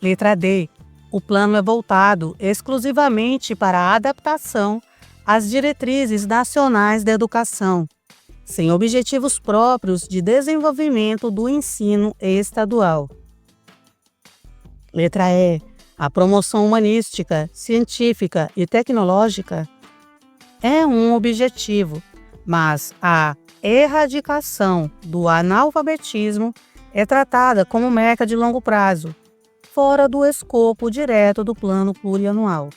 Letra D. O plano é voltado exclusivamente para a adaptação às diretrizes nacionais da educação, sem objetivos próprios de desenvolvimento do ensino estadual. Letra E. A promoção humanística, científica e tecnológica é um objetivo, mas a erradicação do analfabetismo é tratada como meta de longo prazo, fora do escopo direto do plano plurianual.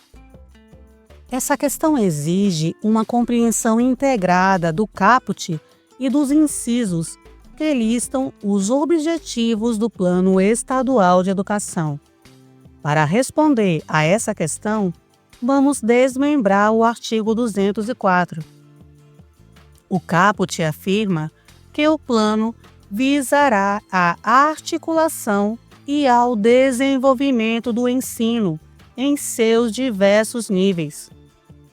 Essa questão exige uma compreensão integrada do caput e dos incisos que listam os objetivos do Plano Estadual de Educação. Para responder a essa questão, vamos desmembrar o artigo 204. O caput afirma que o plano visará a articulação e ao desenvolvimento do ensino em seus diversos níveis,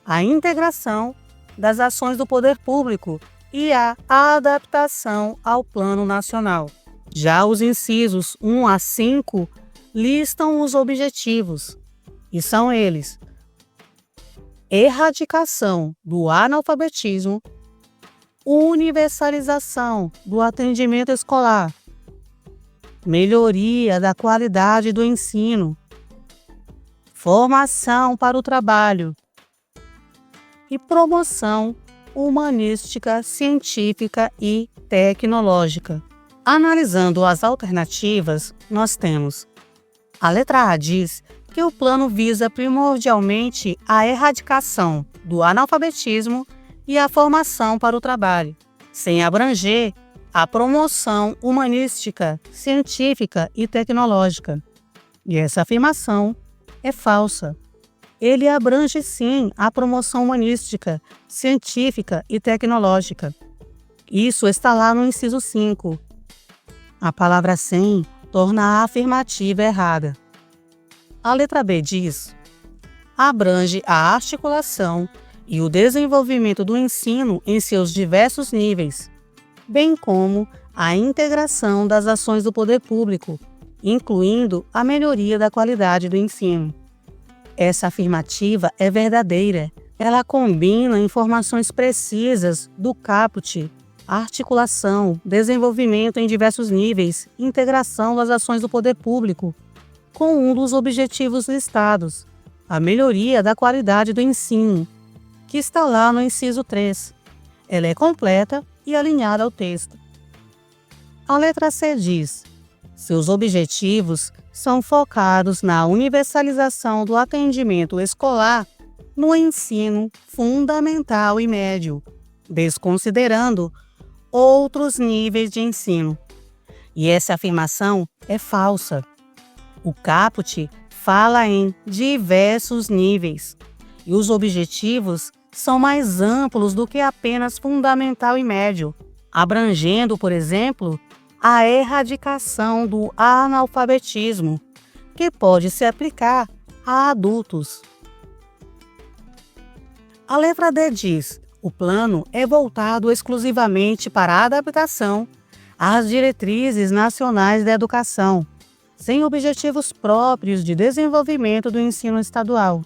a integração das ações do poder público e a adaptação ao Plano Nacional. Já os incisos 1 a 5 listam os objetivos, e são eles: erradicação do analfabetismo, universalização do atendimento escolar, melhoria da qualidade do ensino, formação para o trabalho e promoção humanística, científica e tecnológica. Analisando as alternativas, nós temos: a letra A diz que o plano visa primordialmente a erradicação do analfabetismo e a formação para o trabalho, sem abranger a promoção humanística, científica e tecnológica. E essa afirmação é falsa. Ele abrange sim a promoção humanística, científica e tecnológica. Isso está lá no inciso 5. A palavra sem torna a afirmativa errada. A letra B diz: abrange a articulação e o desenvolvimento do ensino em seus diversos níveis, bem como a integração das ações do poder público, incluindo a melhoria da qualidade do ensino. Essa afirmativa é verdadeira. Ela combina informações precisas do caput, articulação, desenvolvimento em diversos níveis, integração das ações do poder público, com um dos objetivos listados, a melhoria da qualidade do ensino, que está lá no inciso 3. Ela é completa e alinhada ao texto. A letra C diz: seus objetivos são focados na universalização do atendimento escolar no ensino fundamental e médio, desconsiderando outros níveis de ensino. E essa afirmação é falsa. O caput fala em diversos níveis, e os objetivos são mais amplos do que apenas fundamental e médio, abrangendo, por exemplo, a erradicação do analfabetismo, que pode se aplicar a adultos. A letra D diz: o plano é voltado exclusivamente para a adaptação às diretrizes nacionais da educação, sem objetivos próprios de desenvolvimento do ensino estadual.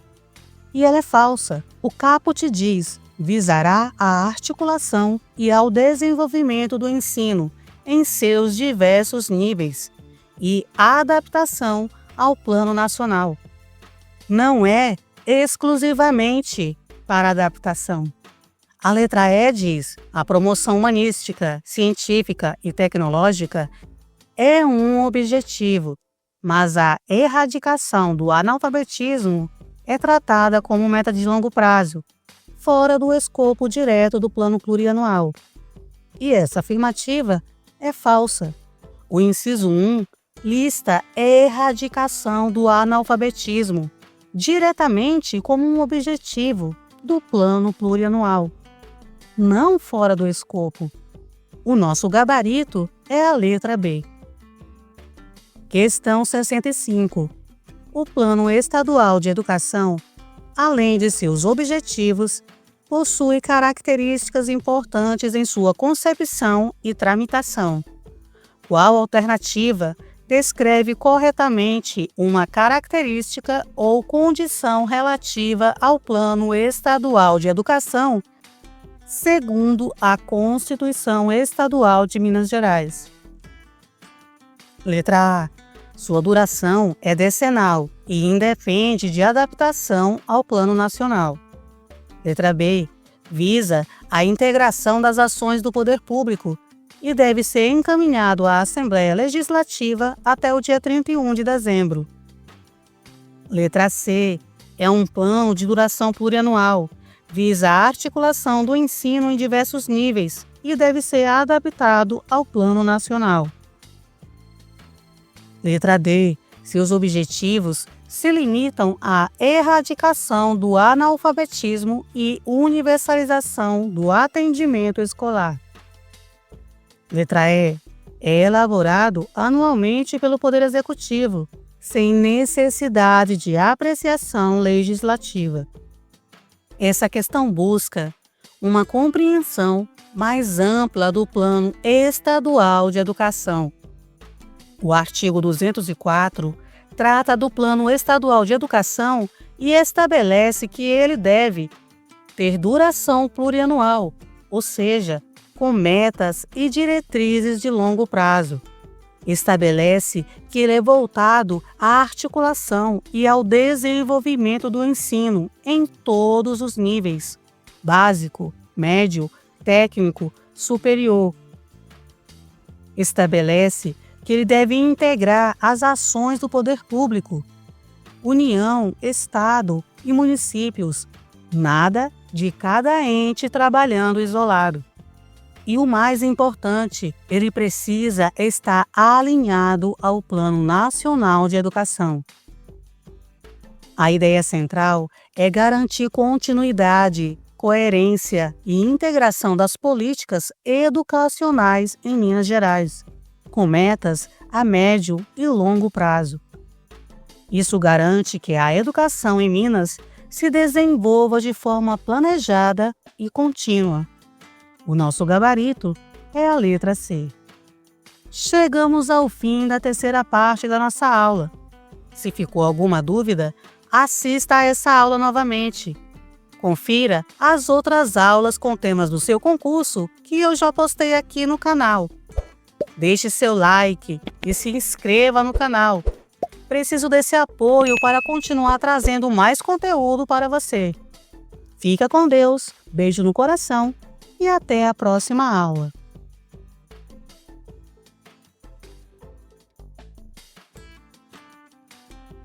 E ela é falsa. O caput diz: visará a articulação e ao desenvolvimento do ensino em seus diversos níveis e a adaptação ao plano nacional. Não é exclusivamente para adaptação. A letra E diz: a promoção humanística, científica e tecnológica é um objetivo, mas a erradicação do analfabetismo é tratada como meta de longo prazo, fora do escopo direto do plano plurianual. E essa afirmativa é falsa. O inciso 1 lista a erradicação do analfabetismo diretamente como um objetivo do plano plurianual, não fora do escopo. O nosso gabarito é a letra B. Questão 65. O Plano Estadual de Educação, além de seus objetivos, possui características importantes em sua concepção e tramitação. Qual alternativa descreve corretamente uma característica ou condição relativa ao Plano Estadual de Educação, segundo a Constituição Estadual de Minas Gerais? Letra A. Sua duração é decenal e independe de adaptação ao Plano Nacional. Letra B. Visa a integração das ações do poder público e deve ser encaminhado à Assembleia Legislativa até o dia 31 de dezembro. Letra C. É um plano de duração plurianual, visa a articulação do ensino em diversos níveis e deve ser adaptado ao Plano Nacional. Letra D. Seus objetivos se limitam à erradicação do analfabetismo e universalização do atendimento escolar. Letra E. É elaborado anualmente pelo Poder Executivo, sem necessidade de apreciação legislativa. Essa questão busca uma compreensão mais ampla do Plano Estadual de Educação, O artigo 204 trata do Plano Estadual de Educação e estabelece que ele deve ter duração plurianual, ou seja, com metas e diretrizes de longo prazo. Estabelece que ele é voltado à articulação e ao desenvolvimento do ensino em todos os níveis: básico, médio, técnico, superior. Estabelece que ele deve integrar as ações do poder público, União, Estado e municípios, nada de cada ente trabalhando isolado. E o mais importante, ele precisa estar alinhado ao Plano Nacional de Educação. A ideia central é garantir continuidade, coerência e integração das políticas educacionais em Minas Gerais, com metas a médio e longo prazo. Isso garante que a educação em Minas se desenvolva de forma planejada e contínua. O nosso gabarito é a letra C. Chegamos ao fim da terceira parte da nossa aula. Se ficou alguma dúvida, assista a essa aula novamente. Confira as outras aulas com temas do seu concurso que eu já postei aqui no canal. Deixe seu like e se inscreva no canal. Preciso desse apoio para continuar trazendo mais conteúdo para você. Fica com Deus, beijo no coração e até a próxima aula.